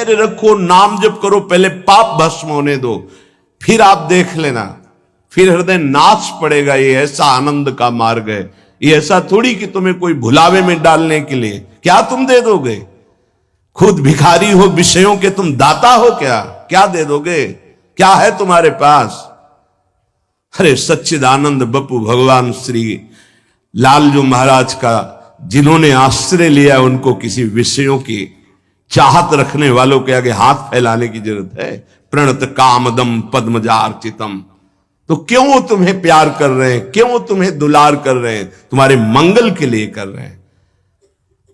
धैर्य रखो, नाम जप करो, पहले पाप भस्म होने दो, फिर आप देख लेना, फिर हृदय नाच पड़ेगा। ये ऐसा आनंद का मार्ग है। ये ऐसा थोड़ी कि तुम्हें कोई भुलावे में डालने के लिए क्या तुम दे दोगे। खुद भिखारी हो विषयों के, तुम दाता हो क्या? क्या दे दोगे? क्या है तुम्हारे पास? अरे सच्चिदानंद बपू भगवान श्री लालजू महाराज का जिन्होंने आश्रय लिया, उनको किसी विषयों की चाहत रखने वालों के आगे हाथ फैलाने की जरूरत है? प्रणत कामदम पद्मजार्चितम। तो क्यों वो तुम्हें प्यार कर रहे हैं? क्यों वो तुम्हें दुलार कर रहे हैं? तुम्हारे मंगल के लिए कर रहे हैं।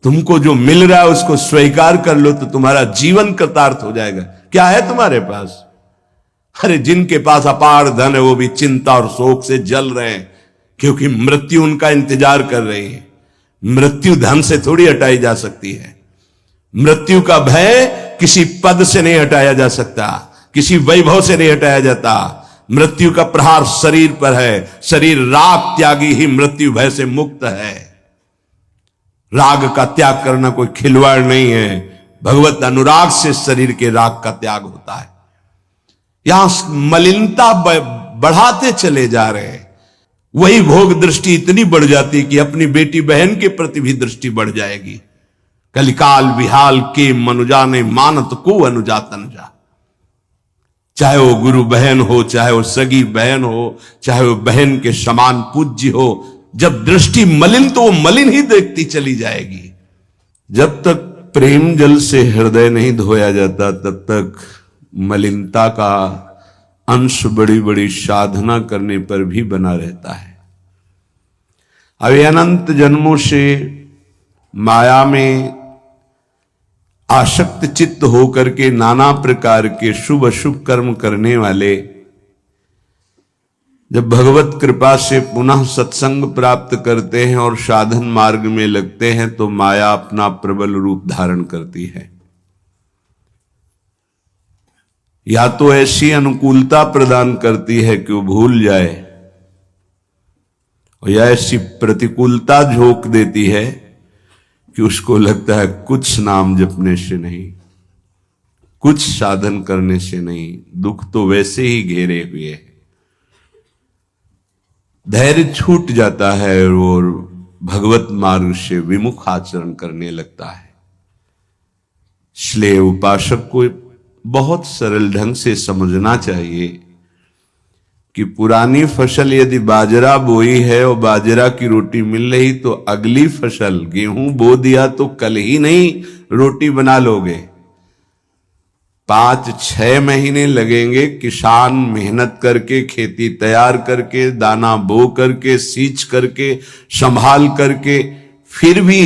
तुमको जो मिल रहा है उसको स्वीकार कर लो तो तुम्हारा जीवन कृतार्थ हो जाएगा। क्या है तुम्हारे पास? अरे जिनके पास अपार धन है वो भी चिंता और शोक से जल रहे हैं, क्योंकि मृत्यु उनका इंतजार कर रही है। मृत्यु धन से थोड़ी हटाई जा सकती है। मृत्यु का भय किसी पद से नहीं हटाया जा सकता, किसी वैभव से नहीं हटाया जाता। मृत्यु का प्रहार शरीर पर है। शरीर राग त्यागी ही मृत्यु भय से मुक्त है। राग का त्याग करना कोई खिलवाड़ नहीं है। भगवत अनुराग से शरीर के राग का त्याग होता है। यहां मलिनता बढ़ाते चले जा रहे हैं। वही भोग दृष्टि इतनी बढ़ जाती कि अपनी बेटी बहन के प्रति भी दृष्टि बढ़ जाएगी। कलिकाल विहाल के मनुजा ने मानत को अनुजा तनुजा। चाहे वो गुरु बहन हो, चाहे वो सगी बहन हो, चाहे वो बहन के समान पूज्य हो, जब दृष्टि मलिन तो वो मलिन ही देखती चली जाएगी। जब तक प्रेम जल से हृदय नहीं धोया जाता तब तक मलिनता का अंश बड़ी बड़ी साधना करने पर भी बना रहता है। अब अनंत जन्मों से माया में आसक्त चित्त होकर के नाना प्रकार के शुभ अशुभ कर्म करने वाले जब भगवत कृपा से पुनः सत्संग प्राप्त करते हैं और साधन मार्ग में लगते हैं तो माया अपना प्रबल रूप धारण करती है। या तो ऐसी अनुकूलता प्रदान करती है कि वो भूल जाए, और या ऐसी प्रतिकूलता झोंक देती है कि उसको लगता है कुछ नाम जपने से नहीं, कुछ साधन करने से नहीं, दुख तो वैसे ही घेरे हुए है। धैर्य छूट जाता है और भगवत मार्ग से विमुख आचरण करने लगता है। इसलिए उपासक को बहुत सरल ढंग से समझना चाहिए कि पुरानी फसल यदि बाजरा बोई है और बाजरा की रोटी मिल रही तो अगली फसल गेहूं बो दिया तो कल ही नहीं रोटी बना लोगे। 5-6 महीने लगेंगे किसान मेहनत करके, खेती तैयार करके, दाना बो करके, सींच करके, संभाल करके, फिर भी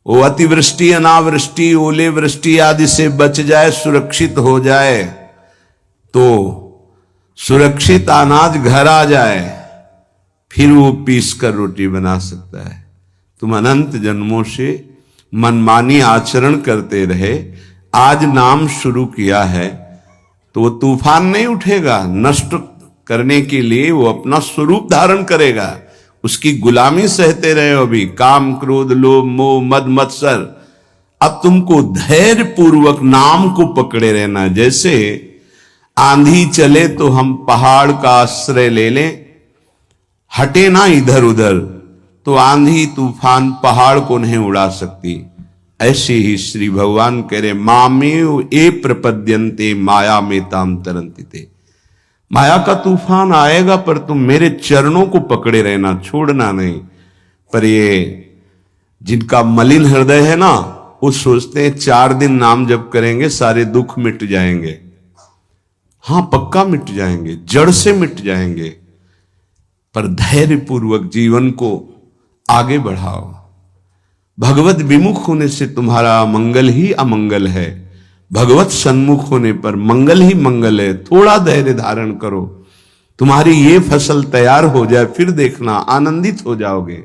वो अतिवृष्टि, अनावृष्टि, ओले वृष्टि आदि से बच जाए, सुरक्षित हो जाए, तो सुरक्षित अनाज घर आ जाए, फिर वो पीस कर रोटी बना सकता है। तुम अनंत जन्मों से मनमानी आचरण करते रहे, आज नाम शुरू किया है तो वो तूफान नहीं उठेगा। नष्ट करने के लिए वो अपना स्वरूप धारण करेगा। उसकी गुलामी सहते रहे हो भी, काम क्रोध लोभ मोह मद मत्सर। अब तुमको धैर्य पूर्वक नाम को पकड़े रहना। जैसे आंधी चले तो हम पहाड़ का आश्रय ले लें, हटे ना इधर उधर, तो आंधी तूफान पहाड़ को नहीं उड़ा सकती। ऐसे ही श्री भगवान कह रहे मामेव ए प्रपद्यन्ते माया में ताम तरंतिते। माया का तूफान आएगा पर तुम मेरे चरणों को पकड़े रहना, छोड़ना नहीं। पर ये जिनका मलिन हृदय है ना, वो सोचते हैं 4 दिन नाम जप करेंगे सारे दुख मिट जाएंगे। हां पक्का मिट जाएंगे, जड़ से मिट जाएंगे, पर धैर्य पूर्वक जीवन को आगे बढ़ाओ। भगवत विमुख होने से तुम्हारा अमंगल ही अमंगल है, भगवत सन्मुख होने पर मंगल ही मंगल है। थोड़ा धैर्य धारण करो, तुम्हारी ये फसल तैयार हो जाए, फिर देखना आनंदित हो जाओगे।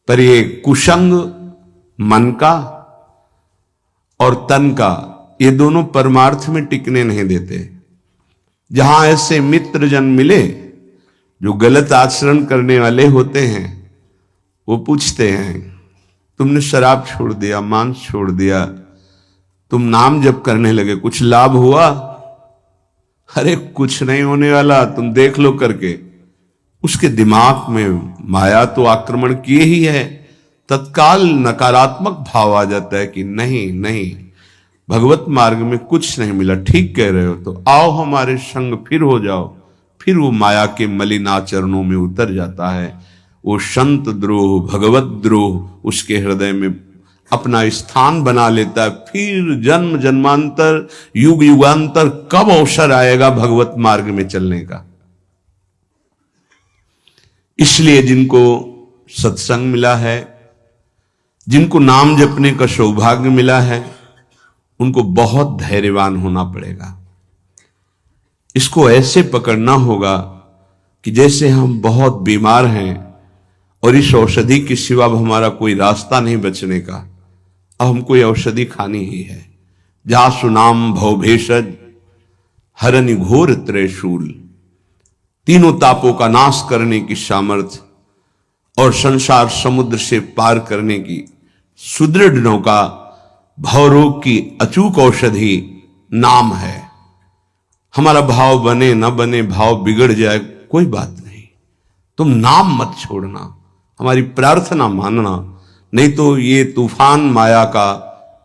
पर ये कुसंग मन का और तन का, ये दोनों परमार्थ में टिकने नहीं देते। जहां ऐसे मित्र जन मिले जो गलत आचरण करने वाले होते हैं, वो पूछते हैं तुमने शराब छोड़ दिया, मांस छोड़ दिया, तुम नाम जप करने लगे, कुछ लाभ हुआ? अरे कुछ नहीं होने वाला, तुम देख लो करके। उसके दिमाग में माया तो आक्रमण किए ही है। तत्काल नकारात्मक भाव आ जाता है कि नहीं नहीं, भगवत मार्ग में कुछ नहीं मिला, ठीक कह रहे हो, तो आओ हमारे संग फिर हो जाओ। फिर वो माया के मलिनाचरणों में उतर जाता है। वो संत द्रोह, भगवत द्रोह उसके हृदय में अपना स्थान बना लेता है। फिर जन्म जन्मांतर, युग युगांतर कब अवसर आएगा भगवत मार्ग में चलने का। इसलिए जिनको सत्संग मिला है, जिनको नाम जपने का सौभाग्य मिला है, उनको बहुत धैर्यवान होना पड़ेगा। इसको ऐसे पकड़ना होगा कि जैसे हम बहुत बीमार हैं और इस औषधि के सिवा अब हमारा कोई रास्ता नहीं बचने का, अब हमको ये औषधि खानी ही है। जासु नाम भव भेषज हरनि घोर त्रयशूल, तीनों तापों का नाश करने की सामर्थ्य और संसार समुद्र से पार करने की सुदृढ़ नौका, भवरोग की अचूक औषधि नाम है। हमारा भाव बने न बने, भाव बिगड़ जाए, कोई बात नहीं, तुम नाम मत छोड़ना, हमारी प्रार्थना मानना, नहीं तो ये तूफान माया का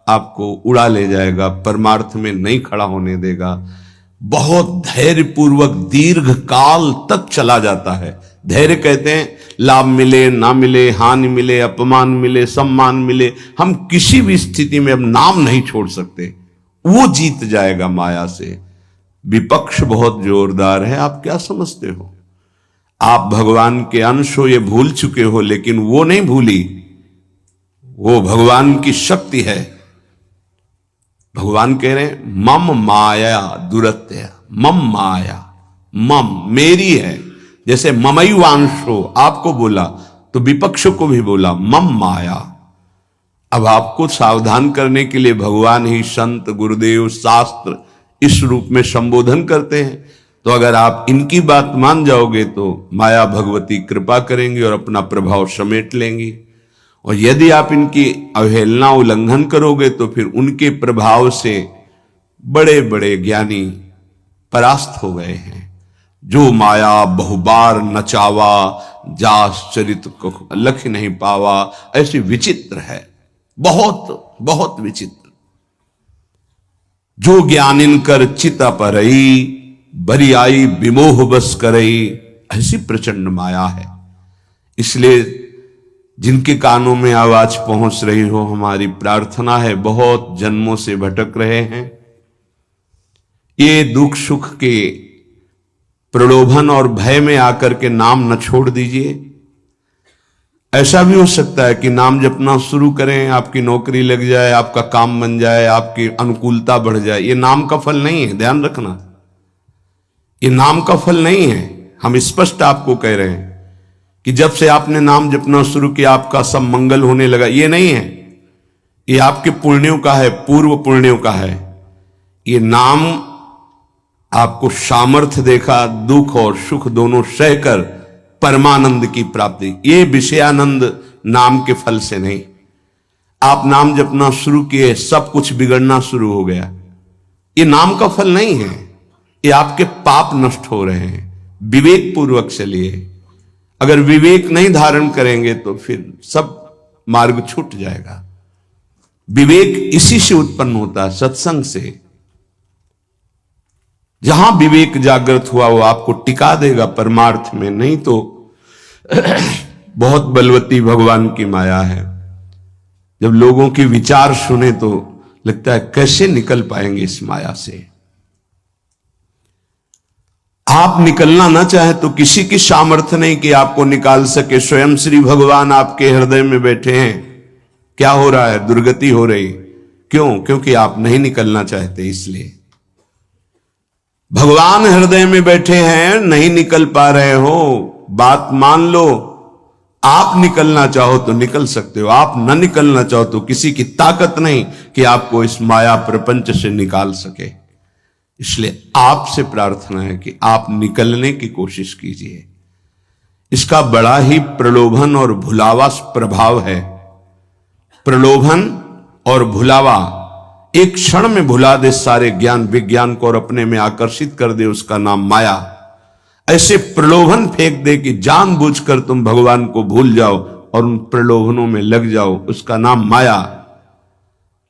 आपको उड़ा ले जाएगा, परमार्थ में नहीं खड़ा होने देगा। बहुत धैर्यपूर्वक दीर्घ काल तक चला जाता है। धैर्य कहते हैं लाभ मिले ना मिले, हानि मिले, अपमान मिले, सम्मान मिले, हम किसी भी स्थिति में अब नाम नहीं छोड़ सकते। वो जीत जाएगा माया से। विपक्ष बहुत जोरदार है, आप क्या समझते हो? आप भगवान के अंश हो, ये भूल चुके हो, लेकिन वो नहीं भूली, वो भगवान की शक्ति है। भगवान कह रहे हैं मम माया दुरत्य, मम माया, मम मेरी है। जैसे ममैवांशो आपको बोला तो विपक्ष को भी बोला मम माया। अब आपको सावधान करने के लिए भगवान ही संत, गुरुदेव, शास्त्र इस रूप में संबोधन करते हैं। तो अगर आप इनकी बात मान जाओगे तो माया भगवती कृपा करेंगी और अपना प्रभाव समेट लेंगी, और यदि आप इनकी अवहेलना उल्लंघन करोगे तो फिर उनके प्रभाव से बड़े बड़े ज्ञानी परास्त हो गए हैं। जो माया बहुबार नचावा, जास चरित को लख नहीं पावा, ऐसी विचित्र है, बहुत बहुत विचित्र। जो ज्ञानिन कर चिता परई, बरी आई विमोह बस करई, ऐसी प्रचंड माया है। इसलिए जिनके कानों में आवाज पहुंच रही हो, हमारी प्रार्थना है, बहुत जन्मों से भटक रहे हैं, ये दुख सुख के प्रलोभन और भय में आकर के नाम न छोड़ दीजिए। ऐसा भी हो सकता है कि नाम जपना शुरू करें, आपकी नौकरी लग जाए, आपका काम बन जाए, आपकी अनुकूलता बढ़ जाए। ये नाम का फल नहीं है, ध्यान रखना, ये नाम का फल नहीं है। हम स्पष्ट आपको कह रहे हैं कि जब से आपने नाम जपना शुरू किया आपका सब मंगल होने लगा, ये नहीं है। ये आपके पुण्यों का है, पूर्व पुण्यों का है। ये नाम आपको सामर्थ्य देखा, दुख और सुख दोनों सहकर परमानंद की प्राप्ति। ये विषयानंद नाम के फल से नहीं। आप नाम जपना शुरू किए, सब कुछ बिगड़ना शुरू हो गया, ये नाम का फल नहीं है। ये आपके पाप नष्ट हो रहे हैं। विवेक पूर्वक चलिए। अगर विवेक नहीं धारण करेंगे तो फिर सब मार्ग छूट जाएगा। विवेक इसी से उत्पन्न होता है, सत्संग से। जहां विवेक जागृत हुआ वो आपको टिका देगा परमार्थ में, नहीं तो बहुत बलवती भगवान की माया है। जब लोगों के विचार सुने तो लगता है कैसे निकल पाएंगे इस माया से। आप निकलना ना चाहे तो किसी की सामर्थ्य नहीं कि आपको निकाल सके। स्वयं श्री भगवान आपके हृदय में बैठे हैं। क्या हो रहा है? दुर्गति हो रही। क्यों? क्योंकि आप नहीं निकलना चाहते, इसलिए। भगवान हृदय में बैठे हैं, नहीं निकल पा रहे हो, बात मान लो। आप निकलना चाहो तो निकल सकते हो, आप न निकलना चाहो तो किसी की ताकत नहीं कि आपको इस माया प्रपंच से निकाल सके। इसलिए आपसे प्रार्थना है कि आप निकलने की कोशिश कीजिए। इसका बड़ा ही प्रलोभन और भुलावा प्रभाव है। प्रलोभन और भुलावा एक क्षण में भुला दे सारे ज्ञान विज्ञान को और अपने में आकर्षित कर दे, उसका नाम माया। ऐसे प्रलोभन फेंक दे कि जानबूझकर तुम भगवान को भूल जाओ और उन प्रलोभनों में लग जाओ, उसका नाम माया।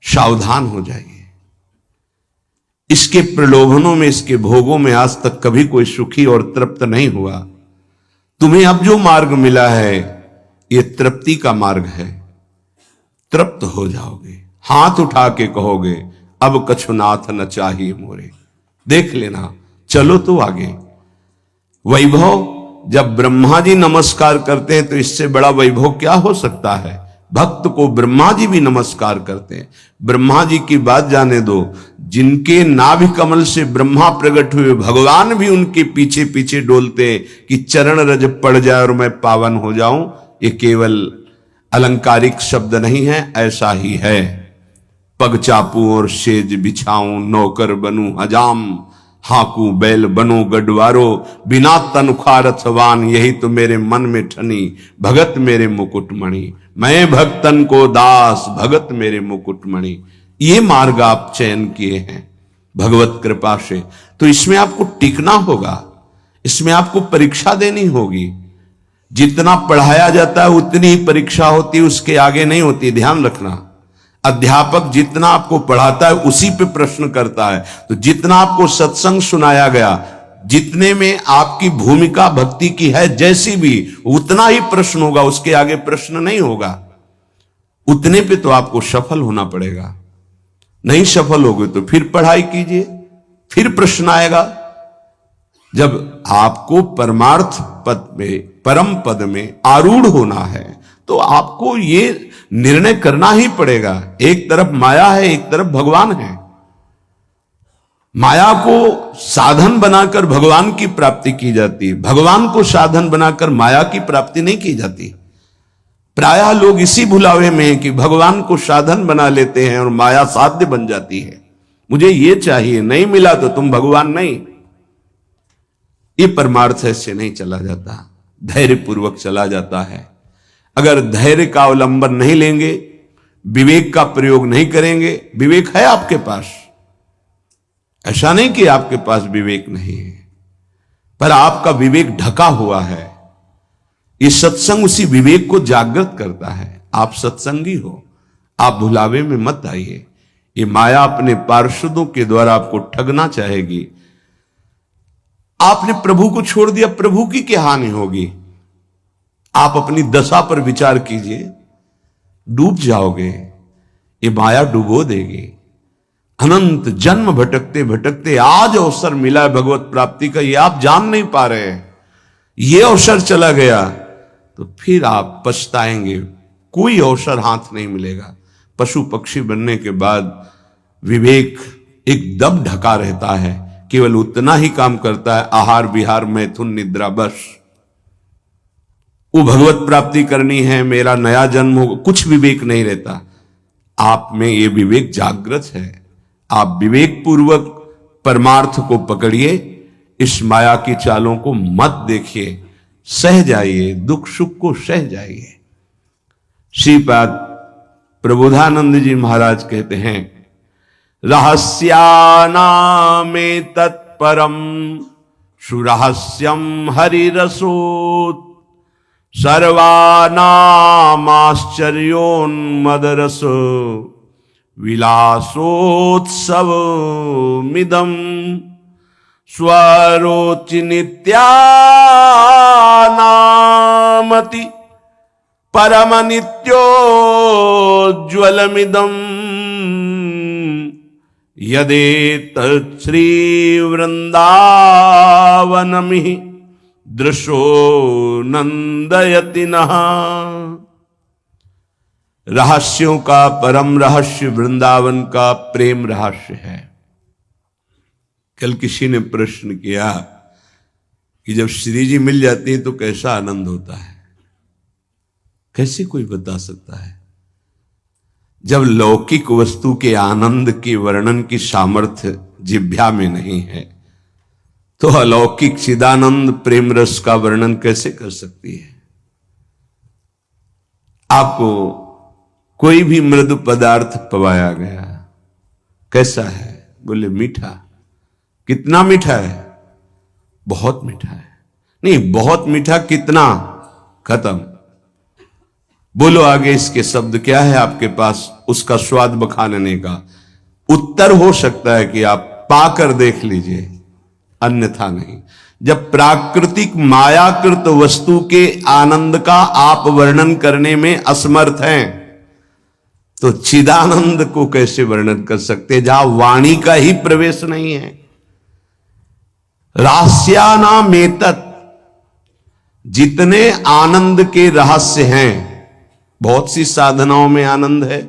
सावधान हो जाइए। इसके प्रलोभनों में, इसके भोगों में आज तक कभी कोई सुखी और तृप्त नहीं हुआ। तुम्हें अब जो मार्ग मिला है ये तृप्ति का मार्ग है। तृप्त हो जाओगे, हाथ उठा के कहोगे अब कछुनाथ न चाहिए मोरे। देख लेना, चलो तो आगे। वैभव, जब ब्रह्मा जी नमस्कार करते हैं तो इससे बड़ा वैभव क्या हो सकता है। भक्त को ब्रह्मा जी भी नमस्कार करते हैं। ब्रह्मा जी की बात जाने दो, जिनके नाभि कमल से ब्रह्मा प्रकट हुए भगवान भी उनके पीछे पीछे डोलते कि चरण रज पड़ जाए और मैं पावन हो जाऊं। ये केवल अलंकारिक शब्द नहीं है, ऐसा ही है। पग चापू और सेज बिछाऊं, नौकर बनूं हजाम, हाकू बैल बनो गडवारो, बिना तनख्वाह रथवान, यही तो मेरे मन में ठनी, भगत मेरे मुकुटमणि। मैं भक्तन को दास, भगत मेरे मुकुटमणि। ये मार्ग आप चयन किए हैं भगवत कृपा से, तो इसमें आपको टिकना होगा, इसमें आपको परीक्षा देनी होगी। जितना पढ़ाया जाता है उतनी ही परीक्षा होती है, उसके आगे नहीं होती, ध्यान रखना। अध्यापक जितना आपको पढ़ाता है उसी पे प्रश्न करता है। तो जितना आपको सत्संग सुनाया गया, जितने में आपकी भूमिका भक्ति की है जैसी भी, उतना ही प्रश्न होगा, उसके आगे प्रश्न नहीं होगा। उतने पे तो आपको सफल होना पड़ेगा। नहीं सफल होगे तो फिर पढ़ाई कीजिए, फिर प्रश्न आएगा। जब आपको परमार्थ पद में, परम पद में आरूढ़ होना है तो आपको ये निर्णय करना ही पड़ेगा। एक तरफ माया है, एक तरफ भगवान है। माया को साधन बनाकर भगवान की प्राप्ति की जाती है, भगवान को साधन बनाकर माया की प्राप्ति नहीं की जाती। प्रायः लोग इसी भुलावे में हैं कि भगवान को साधन बना लेते हैं और माया साध्य बन जाती है। मुझे ये चाहिए, नहीं मिला तो तुम भगवान नहीं। ये परमार्थ ऐसे नहीं चला जाता, धैर्य पूर्वक चला जाता है। अगर धैर्य का अवलंबन नहीं लेंगे, विवेक का प्रयोग नहीं करेंगे, विवेक है आपके पास, ऐसा नहीं कि आपके पास विवेक नहीं है, पर आपका विवेक ढका हुआ है। ये सत्संग उसी विवेक को जागृत करता है। आप सत्संगी हो, आप भुलावे में मत आइए। ये माया अपने पार्षदों के द्वारा आपको ठगना चाहेगी। आपने प्रभु को छोड़ दिया, प्रभु की क्या हानि होगी। आप अपनी दशा पर विचार कीजिए, डूब जाओगे, ये माया डुबो देगी। अनंत जन्म भटकते भटकते आज अवसर मिला है भगवत प्राप्ति का, ये आप जान नहीं पा रहे हैं। ये अवसर चला गया तो फिर आप पछताएंगे, कोई अवसर हाथ नहीं मिलेगा। पशु पक्षी बनने के बाद विवेक एकदम ढका रहता है, केवल उतना ही काम करता है, आहार विहार मैथुन निद्रा, बस। वो भगवत प्राप्ति करनी है, मेरा नया जन्म हो, कुछ विवेक नहीं रहता। आप में ये विवेक जागृत है। आप विवेक पूर्वक परमार्थ को पकड़िए, इस माया की चालों को मत देखिए, सह जाइए, दुख सुख को सह जाइए। श्रीपाद प्रबोधानंद जी महाराज कहते हैं, रहस्यानामे तत्परम सुरहस्यम हरिरसोत्, सर्वानामाश्चर्योन्मदरस विलासोत्सवमिदं स्वरोचि नित्यानामति परमनित्योज्ज्वलमिदं यदेतत् श्रीवृन्दावनमिः दृशो नंदयति नः। रहस्यों का परम रहस्य वृंदावन का प्रेम रहस्य है। कल किसी ने प्रश्न किया कि जब श्री जी मिल जाती है तो कैसा आनंद होता है। कैसे कोई बता सकता है। जब लौकिक वस्तु के आनंद के वर्णन की सामर्थ्य जिह्वा में नहीं है तो अलौकिक चिदानंद प्रेम रस का वर्णन कैसे कर सकती है। आपको कोई भी मृदु पदार्थ पवाया गया, कैसा है? बोले मीठा। कितना मीठा है? बहुत मीठा है। नहीं, बहुत मीठा कितना? खत्म। बोलो आगे इसके शब्द क्या है आपके पास उसका स्वाद बखानने का? उत्तर हो सकता है कि आप पाकर देख लीजिए, अन्यथा नहीं। जब प्राकृतिक मायाकृत वस्तु के आनंद का आप वर्णन करने में असमर्थ हैं, तो चिदानंद को कैसे वर्णन कर सकते जहां वाणी का ही प्रवेश नहीं है? रहस्यानामेतत्, जितने आनंद के रहस्य हैं, बहुत सी साधनाओं में आनंद है।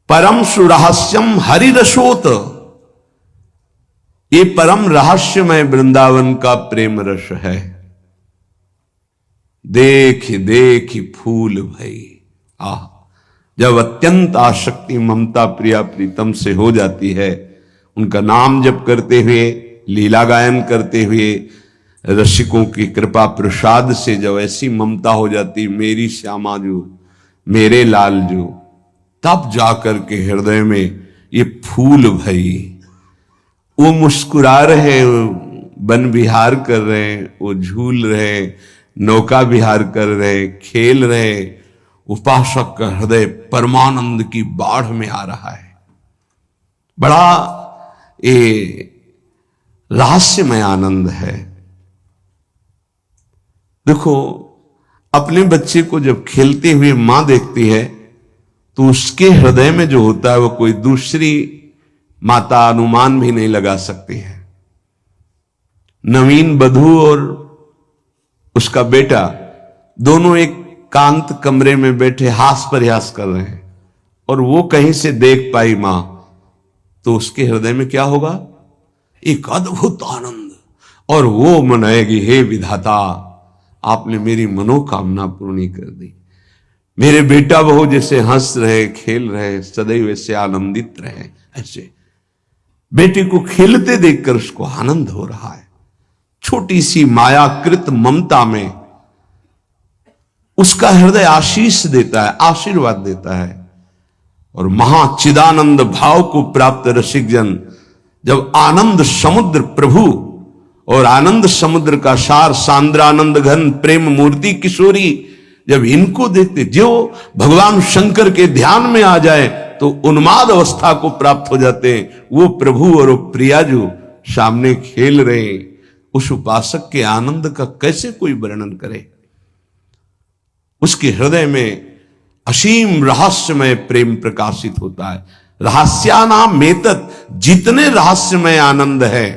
परम सुरहस्यम हरिरसोत, ये परम रहस्यमय वृंदावन का प्रेम रस है। देख देख फूल भई। आह, जब अत्यंत आसक्ति ममता प्रिया प्रीतम से हो जाती है, उनका नाम जप करते हुए, लीला गायन करते हुए, रसिकों की कृपा प्रसाद से जब ऐसी ममता हो जाती, मेरी श्यामा जो, मेरे लाल जो, तब जाकर के हृदय में ये फूल भई। वो मुस्कुरा रहे, वन विहार कर रहे, वो झूल रहे, नौका विहार कर रहे, खेल रहे। उपासक का हृदय परमानंद की बाढ़ में आ रहा है। बड़ा ये रहस्यमय आनंद है। देखो, अपने बच्चे को जब खेलते हुए मां देखती है, तो उसके हृदय में जो होता है वो कोई दूसरी माता अनुमान भी नहीं लगा सकती है। नवीन बधू और उसका बेटा दोनों एक कांत कमरे में बैठे हास प्रयास कर रहे हैं, और वो कहीं से देख पाई मां, तो उसके हृदय में क्या होगा? एक अद्भुत आनंद। और वो मनाएगी, हे विधाता, आपने मेरी मनोकामना पूर्ण कर दी। मेरे बेटा बहू जैसे हंस रहे, खेल रहे, सदैव ऐसे आनंदित रहे। ऐसे बेटे को खेलते देखकर उसको आनंद हो रहा है। छोटी सी मायाकृत ममता में उसका हृदय आशीष देता है, आशीर्वाद देता है। और महाचिदानंद भाव को प्राप्त रसिक जन जब आनंद समुद्र प्रभु और आनंद समुद्र का सार सांद्रानंद घन प्रेम मूर्ति किशोरी, जब इनको देखते, जो भगवान शंकर के ध्यान में आ जाए तो उन्माद अवस्था को प्राप्त हो जाते हैं। वो प्रभु और वो प्रियाजू सामने खेल रहे, उस उपासक के आनंद का कैसे कोई वर्णन करे? उसके हृदय में असीम रहस्यमय प्रेम प्रकाशित होता है। रहस्यानामेतत्, जितने रहस्यमय आनंद है,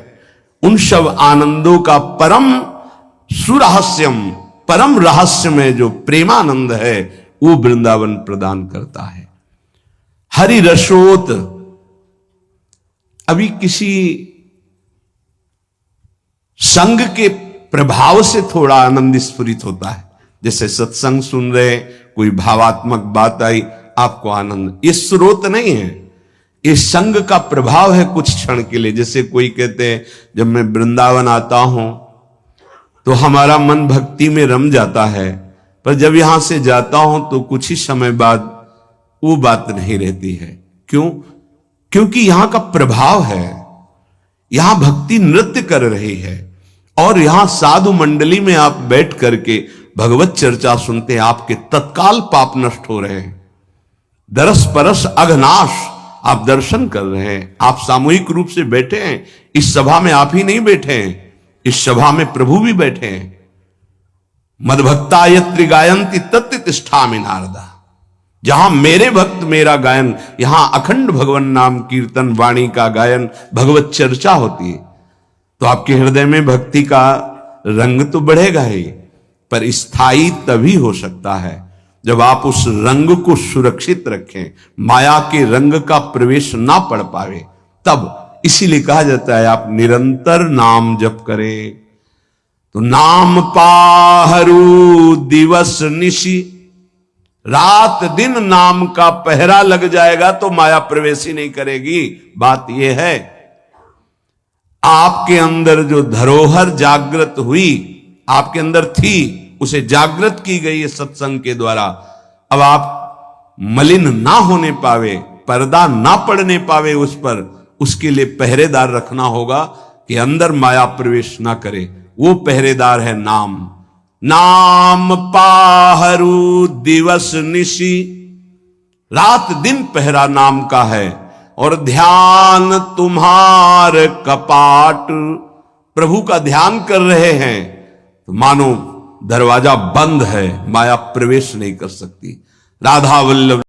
उन सब आनंदों का परम सुरहस्यम, परम रहस्यमय जो प्रेमानंद है, वो वृंदावन प्रदान करता है। हरि रसोत, अभी किसी संग के प्रभाव से थोड़ा आनंद स्फुरित होता है। जैसे सत्संग सुन रहे, कोई भावात्मक बात आई, आपको आनंद, ये स्रोत नहीं है, ये संग का प्रभाव है कुछ क्षण के लिए। जैसे कोई कहते हैं, जब मैं वृंदावन आता हूं तो हमारा मन भक्ति में रम जाता है, पर जब यहां से जाता हूं तो कुछ ही समय बाद वो बात नहीं रहती है। क्यों? क्योंकि यहां का प्रभाव है, यहां भक्ति नृत्य कर रही है, और यहां साधु मंडली में आप बैठ करके भगवत चर्चा सुनते हैं, आपके तत्काल पाप नष्ट हो रहे हैं। दरस परस अघनाश, आप दर्शन कर रहे हैं। आप सामूहिक रूप से बैठे हैं, इस सभा में आप ही नहीं बैठे हैं, इस सभा में प्रभु भी बैठे हैं। मदभक्ता यत्र गायन्ति तत्र तिष्ठामि नारदा, जहां मेरे भक्त मेरा गायन, यहां अखंड भगवान नाम कीर्तन वाणी का गायन, भगवत चर्चा होती है, तो आपके हृदय में भक्ति का रंग तो बढ़ेगा ही, पर स्थायी तभी हो सकता है जब आप उस रंग को सुरक्षित रखें, माया के रंग का प्रवेश ना पड़ पावे, तब। इसीलिए कहा जाता है आप निरंतर नाम जप करें तो नाम पाहरू दिवस निशि, रात दिन नाम का पहरा लग जाएगा तो माया प्रवेश ही नहीं करेगी। बात यह है, आपके अंदर जो धरोहर जागृत हुई, आपके अंदर थी, उसे जागृत की गई है सत्संग के द्वारा। अब आप मलिन ना होने पावे पर्दा ना पड़ने पावे उस पर, उसके लिए पहरेदार रखना होगा कि अंदर माया प्रवेश ना करे। वो पहरेदार है नाम। नाम पाहरू दिवस निशी, रात दिन पहरा नाम का है। और ध्यान तुम्हार कपाट, प्रभु का ध्यान कर रहे हैं तो मानो दरवाजा बंद है, माया प्रवेश नहीं कर सकती। राधा वल्लभ।